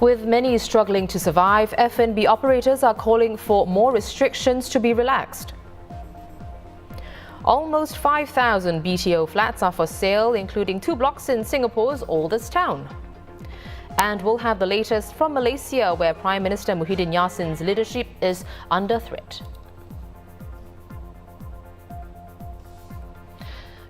With many struggling to survive, F&B operators are calling for more restrictions to be relaxed. Almost 5,000 BTO flats are for sale, including 2 blocks in Singapore's oldest town. And we'll have the latest from Malaysia, where Prime Minister MUHYIDDIN Yassin's leadership is under threat.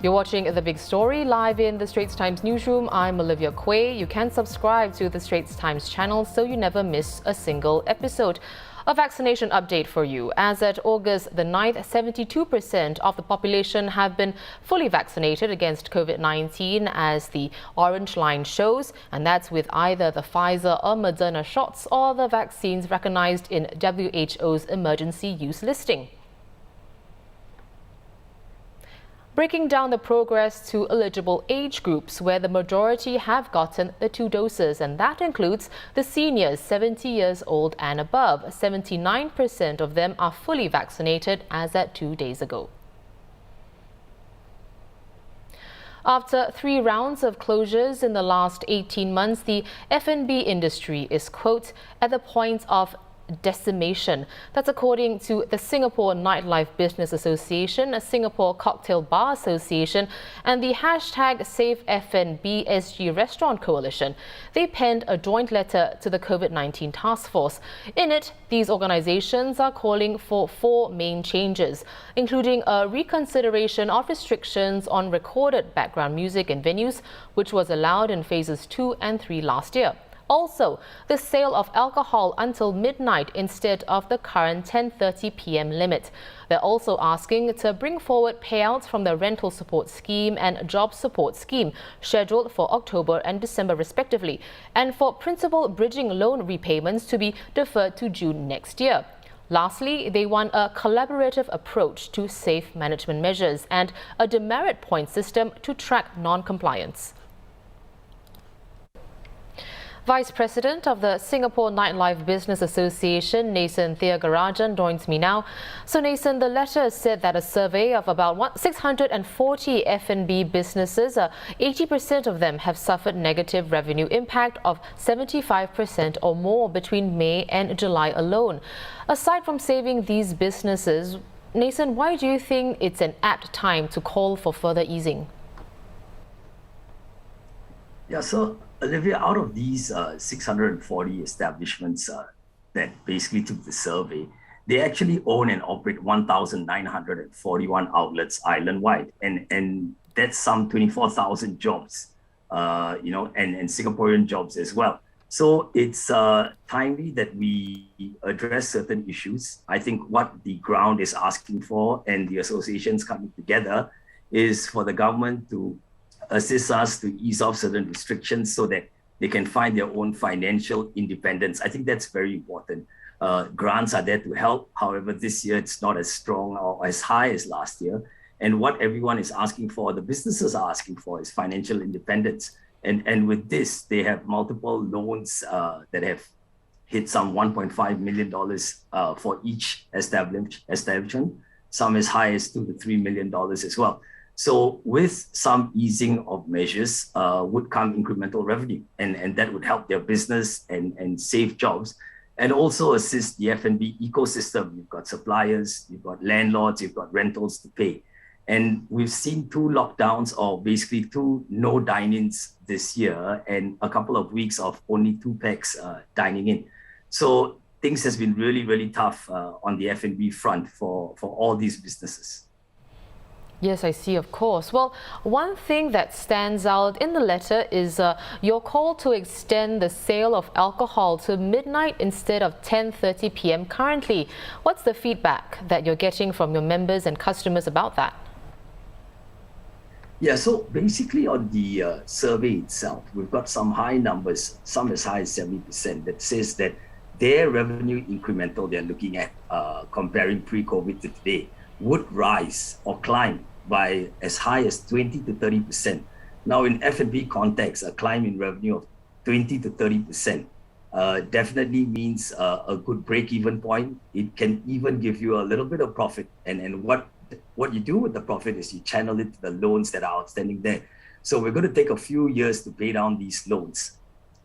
You're watching The Big Story live in the Straits Times newsroom. I'm Olivia Quay. You can subscribe to the Straits Times channel so you never miss a single episode. A vaccination update for you. As at August the 9th, 72% of the population have been fully vaccinated against COVID-19, as the orange line shows, and that's with either the Pfizer or Moderna shots or the vaccines recognized in WHO's emergency use listing. Breaking down the progress to eligible age groups where the majority have gotten the 2 doses, and that includes the seniors 70 years old and above. 79% of them are fully vaccinated as at 2 days ago. After 3 rounds of closures in the last 18 months, the F&B industry is, quote, at the point of decimation. That's according to the Singapore Nightlife Business Association, a Singapore Cocktail Bar Association, and the hashtag Save F&B SG Restaurant Coalition. They penned a joint letter to the COVID-19 task force. In it, these organizations are calling for 4 main changes, including a reconsideration of restrictions on recorded background music in venues, which was allowed in phases 2 and 3 last year. Also, the sale of alcohol until midnight instead of the current 10:30 p.m. limit. They're also asking to bring forward payouts from the rental support scheme and job support scheme, scheduled for October and December respectively, and for principal bridging loan repayments to be deferred to June next year. Lastly, they want a collaborative approach to safe management measures and a demerit point system to track non-compliance. Vice President of the Singapore Nightlife Business Association, Nathan Theagarajan, joins me now. So Nathan, the letter said that a survey of about 640 F&B businesses, 80% of them have suffered negative revenue impact of 75% or more between May and July alone. Aside from saving these businesses, Nathan, why do you think it's an apt time to call for further easing? Yeah, so Olivia, out of these 640 establishments that basically took the survey, they actually own and operate 1,941 outlets island-wide, and that's some 24,000 jobs, and Singaporean jobs as well. So it's timely that we address certain issues. I think what the ground is asking for, and the associations coming together, is for the government to assist us to ease off certain restrictions so that they can find their own financial independence. I think that's very important. Grants are there to help. However, this year it's not as strong or as high as last year. And what everyone is asking for, the businesses are asking for, is financial independence. And with this, they have multiple loans that have hit some $1.5 million for each establishment, some as high as $2 to $3 million as well. So with some easing of measures would come incremental revenue, and that would help their business and save jobs, and also assist the F&B ecosystem. You've got suppliers, you've got landlords, you've got rentals to pay. And we've seen 2 lockdowns, or basically 2 no dine-ins this year, and a couple of weeks of only 2 packs dining in. So things has been really, really tough on the F&B front for all these businesses. Yes, I see, of course. Well, one thing that stands out in the letter is your call to extend the sale of alcohol to midnight instead of 10:30 p.m. currently. What's the feedback that you're getting from your members and customers about that? Yeah, so basically on the survey itself, we've got some high numbers, some as high as 70%, that says that their revenue incremental they're looking at comparing pre-COVID to today would rise or climb by as high as 20 to 30%. Now, in F&B context, a climb in revenue of 20 to 30% definitely means a good break-even point. It can even give you a little bit of profit. And what you do with the profit is you channel it to the loans that are outstanding there. So we're going to take a few years to pay down these loans.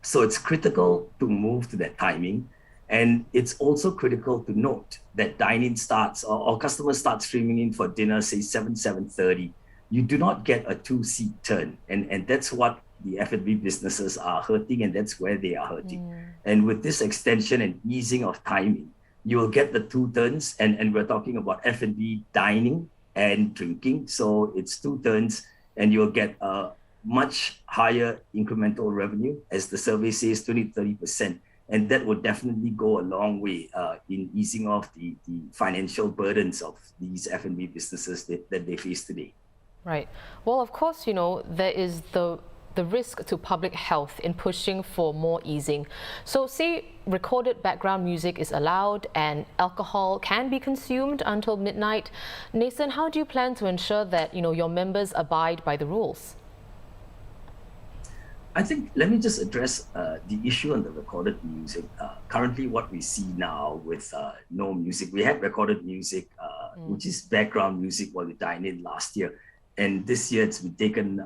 So it's critical to move to that timing. And it's also critical to note that dine-in starts or customers start streaming in for dinner, say 7:30. You do not get a two-seat turn. And that's what the F&B businesses are hurting, and that's where they are hurting. And with this extension and easing of timing, you will get the two turns. And we're talking about F&B dining and drinking. So it's two turns, and you'll get a much higher incremental revenue, as the survey says, 20-30%. And that would definitely go a long way in easing off the financial burdens of these F&B businesses that they face today. Right. Well, of course, there is the risk to public health in pushing for more easing. So say recorded background music is allowed and alcohol can be consumed until midnight. Nathan, how do you plan to ensure that, your members abide by the rules? I think, let me just address the issue on the recorded music. Currently, what we see now with no music, we had recorded music, which is background music while we dine in last year. And this year it's been taken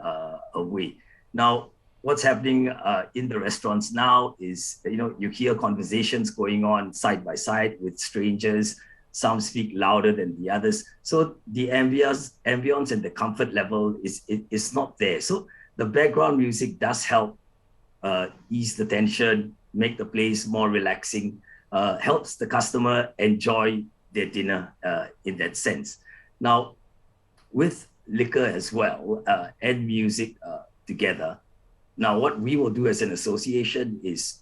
away. Now, what's happening in the restaurants now is, you hear conversations going on side by side with strangers. Some speak louder than the others. So the ambience and the comfort level is not there. So the background music does help ease the tension, make the place more relaxing, helps the customer enjoy their dinner in that sense. Now, with liquor as well and music together, now what we will do as an association is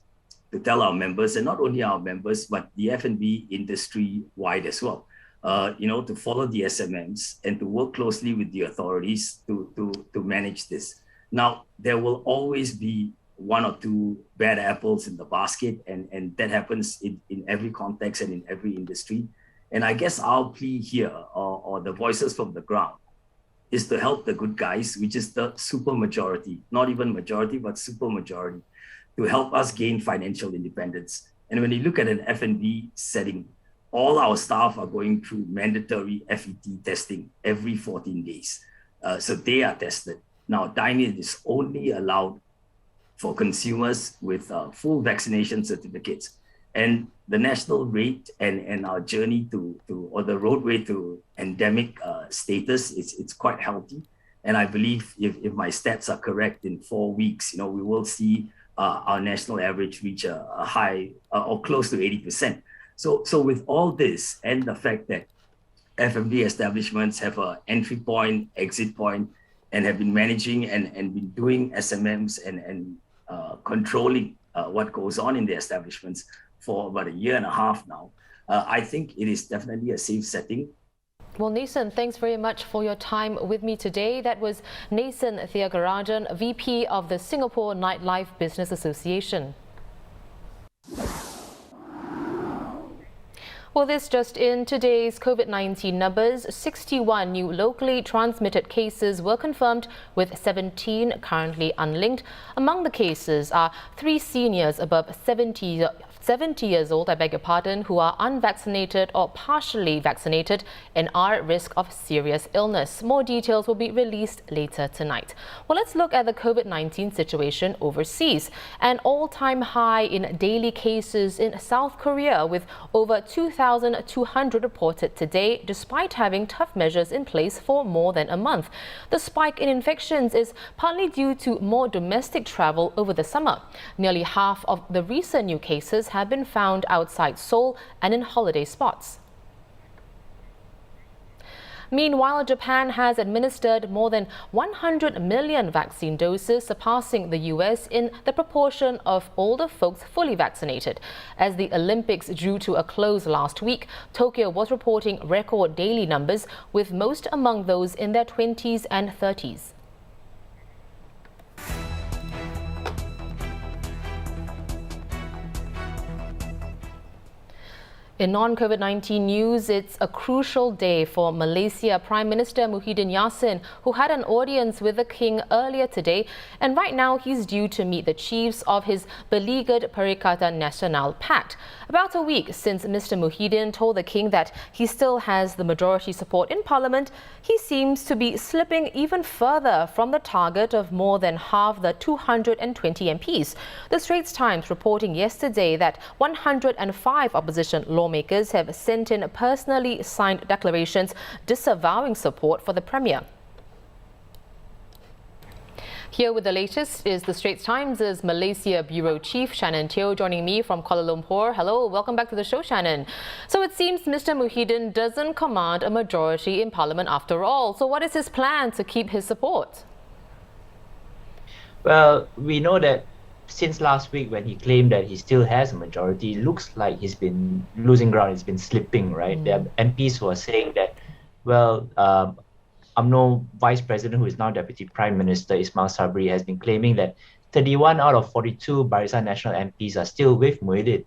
to tell our members, and not only our members, but the F&B industry wide as well, to follow the SMMs and to work closely with the authorities to manage this. Now, there will always be one or two bad apples in the basket, and that happens in every context and in every industry. And I guess our plea here, or the voices from the ground, is to help the good guys, which is the super majority, not even majority, but super majority, to help us gain financial independence. And when you look at an F&B setting, all our staff are going through mandatory FET testing every 14 days. So they are tested. Now, dine-in is only allowed for consumers with full vaccination certificates. And the national rate and our journey or the roadway to endemic status, it's quite healthy. And I believe if my stats are correct, in 4 weeks, we will see our national average reach a high or close to 80%. So with all this and the fact that F&B establishments have an entry point, exit point, and have been managing and been doing SMMs and controlling what goes on in the establishments for about 1.5 years now, I think it is definitely a safe setting. Well, Nathan, thanks very much for your time with me today. That was Nathan Thiagarajan, VP of the Singapore Nightlife Business Association. Well, this just in today's COVID-19 numbers. 61 new locally transmitted cases were confirmed, with 17 currently unlinked. Among the cases are 3 seniors above 70 years old, who are unvaccinated or partially vaccinated and are at risk of serious illness. More details will be released later tonight. Well, let's look at the COVID-19 situation overseas. An all-time high in daily cases in South Korea, with over 2,200 reported today, despite having tough measures in place for more than a month. The spike in infections is partly due to more domestic travel over the summer. Nearly half of the recent new cases have been found outside Seoul and in holiday spots. Meanwhile, Japan has administered more than 100 million vaccine doses, surpassing the US in the proportion of older folks fully vaccinated. As the Olympics drew to a close last week, Tokyo was reporting record daily numbers, with most among those in their 20s and 30s. In non-COVID-19 news, it's a crucial day for Malaysia Prime Minister MUHYIDDIN Yassin, who had an audience with the King earlier today. And right now, he's due to meet the chiefs of his beleaguered Perikatan Nasional pact. About a week since Mr. MUHYIDDIN told the King that he still has the majority support in Parliament, he seems to be slipping even further from the target of more than half the 220 MPs. The Straits Times reporting yesterday that 105 opposition lawmakers have sent in personally signed declarations disavowing support for the Premier. Here with the latest is the Straits Times' Malaysia Bureau Chief Shannon Teo joining me from Kuala Lumpur. Hello, welcome back to the show, Shannon. So it seems Mr. MUHYIDDIN doesn't command a majority in Parliament after all. So what is his plan to keep his support? Well, we know that since last week when he claimed that he still has a majority, it looks like he's been losing ground, he's been slipping, right? There are MPs who are saying that, well, UMNO Vice President, who is now Deputy Prime Minister, Ismail Sabri, has been claiming that 31 out of 42 Barisan Nasional MPs are still with MUHYIDDIN.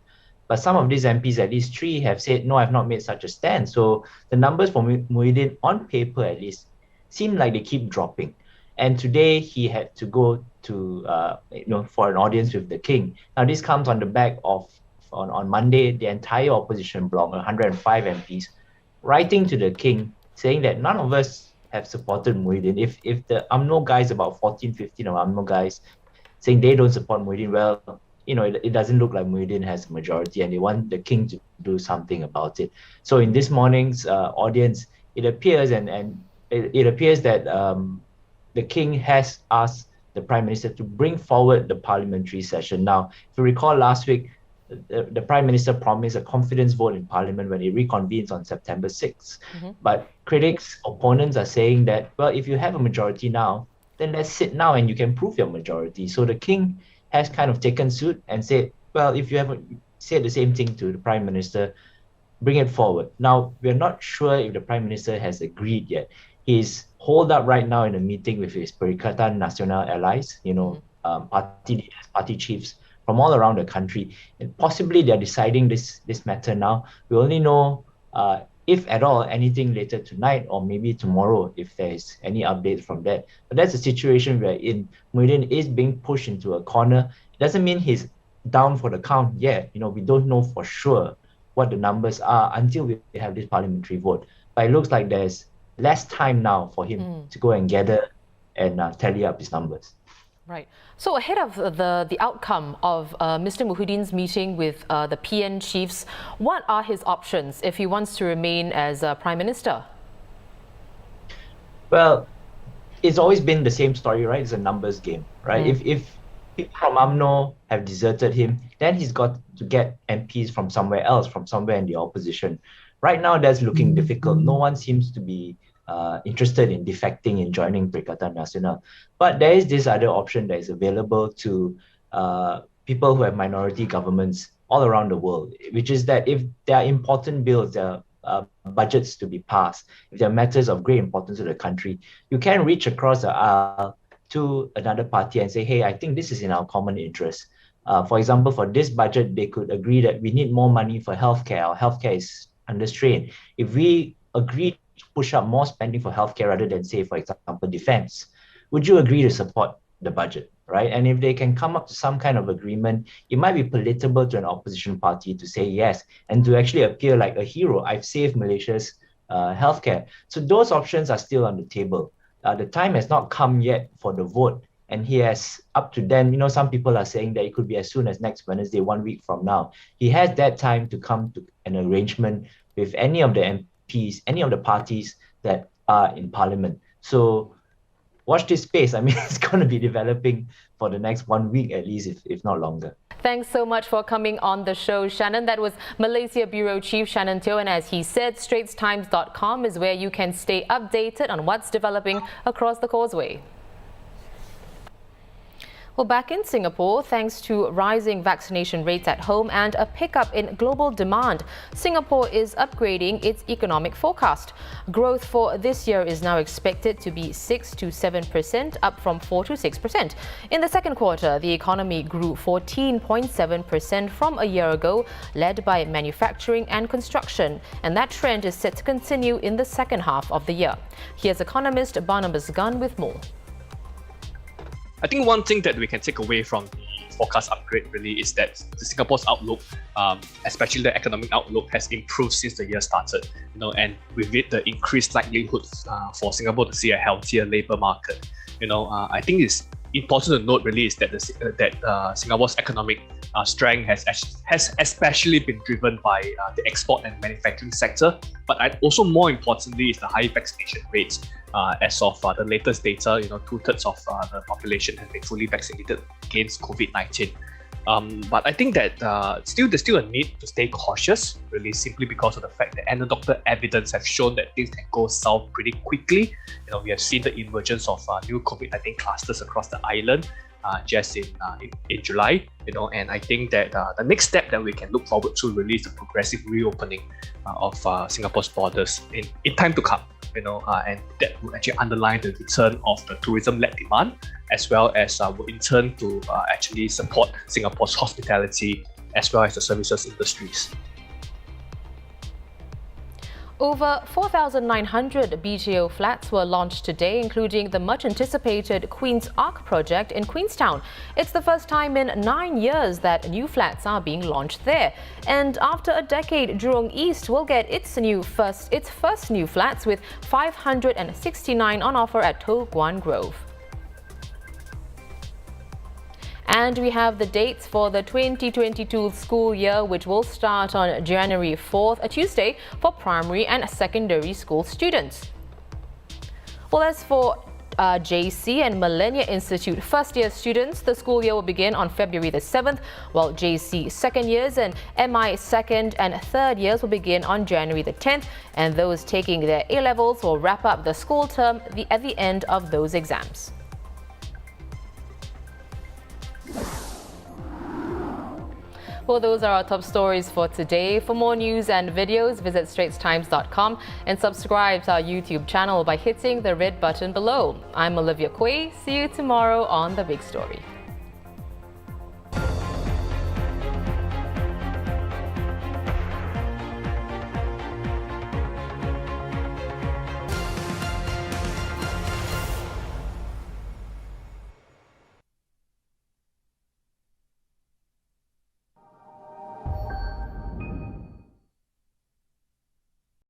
But some of these MPs, at least 3, have said, no, I've not made such a stand. So the numbers for MUHYIDDIN, on paper at least, seem like they keep dropping. And today he had to go to, for an audience with the King. Now, this comes on the back of, on Monday, the entire opposition bloc, 105 MPs, writing to the King, saying that none of us have supported MUHYIDDIN. If the UMNO guys, about 14, 15 of UMNO guys, saying they don't support MUHYIDDIN, well, it doesn't look like MUHYIDDIN has a majority and they want the King to do something about it. So in this morning's audience, it appears it appears that the King has asked the Prime Minister to bring forward the parliamentary session. Now, if you recall last week, the Prime Minister promised a confidence vote in Parliament when it reconvenes on September 6th. But critics, opponents are saying that, well, if you have a majority now, then let's sit now and you can prove your majority. So the King has kind of taken suit and said, well, if you haven't said the same thing to the Prime Minister, bring it forward. Now, we're not sure if the Prime Minister has agreed yet. He's holed up right now in a meeting with his Perikatan Nasional allies, party leaders, party chiefs from all around the country. And possibly they're deciding this matter now. We only know, if at all, anything later tonight or maybe tomorrow if there is any updates from that. But that's the situation we're in. MUHYIDDIN is being pushed into a corner. It doesn't mean he's down for the count yet. We don't know for sure what the numbers are until we have this parliamentary vote. But it looks like there's less time now for him to go and gather and tally up his numbers. Right. So ahead of the outcome of Mr. MUHYIDDIN's meeting with the PN chiefs, what are his options if he wants to remain as Prime Minister? Well, it's always been the same story, right? It's a numbers game, right? If people from UMNO have deserted him, then he's got to get MPs from somewhere else, from somewhere in the opposition. Right now, that's looking difficult. No one seems to be interested in defecting and joining Perikatan Nasional. But there is this other option that is available to people who have minority governments all around the world, which is that if there are important bills, there are budgets to be passed, if there are matters of great importance to the country, you can reach across the aisle to another party and say, hey, I think this is in our common interest. For example, for this budget, they could agree that we need more money for healthcare. Our healthcare is under strain. If we agree to push up more spending for healthcare rather than, say, for example, defense, would you agree to support the budget, right? And if they can come up to some kind of agreement, it might be palatable to an opposition party to say yes and to actually appear like a hero. I've saved Malaysia's healthcare. So those options are still on the table. The time has not come yet for the vote. And he has, up to then, some people are saying that it could be as soon as next Wednesday, 1 week from now. He has that time to come to an arrangement with any of the MPs, any of the parties that are in Parliament. So watch this space. I mean, it's going to be developing for the next 1 week at least, if not longer. Thanks so much for coming on the show, Shannon. That was Malaysia Bureau Chief Shannon Teo. And as he said, straitstimes.com is where you can stay updated on what's developing across the causeway. Well, back in Singapore, thanks to rising vaccination rates at home and a pickup in global demand, Singapore is upgrading its economic forecast. Growth for this year is now expected to be 6 to 7%, up from 4 to 6%. In the second quarter, the economy grew 14.7% from a year ago, led by manufacturing and construction, and that trend is set to continue in the second half of the year. Here's economist Barnabas Gunn with more. I think one thing that we can take away from the forecast upgrade really is that the Singapore's outlook, especially the economic outlook, has improved since the year started. And with it, the increased likelihood for Singapore to see a healthier labour market. I think it's important to note really is that Singapore's economic strength has especially been driven by the export and manufacturing sector, but also more importantly is the high vaccination rates. As of the latest data, 2/3 of the population has been fully vaccinated against COVID-19. But I think that there's still a need to stay cautious, really simply because of the fact that anecdotal evidence have shown that things can go south pretty quickly. We have seen the emergence of new COVID-19 clusters across the island just in July. And I think that the next step that we can look forward to really is the progressive reopening of Singapore's borders in time to come. And that will actually underline the return of the tourism-led demand, as well as will in turn to actually support Singapore's hospitality as well as the services industries. Over 4,900 BTO flats were launched today, including the much-anticipated Queen's Ark project in Queenstown. It's the first time in 9 years that new flats are being launched there. And after a decade, Jurong East will get its first new flats, with 569 on offer at To Guan Grove. And we have the dates for the 2022 school year, which will start on January 4th, a Tuesday, for primary and secondary school students. Well, as for JC and Millennia Institute first-year students, the school year will begin on February the 7th, while JC second years and MI second and third years will begin on January the 10th, and those taking their A-levels will wrap up the school term at the end of those exams. Well, those are our top stories for today. For more news and videos, visit straitstimes.com and subscribe to our YouTube channel by hitting the red button below. I'm Olivia Quay. See you tomorrow on The Big Story.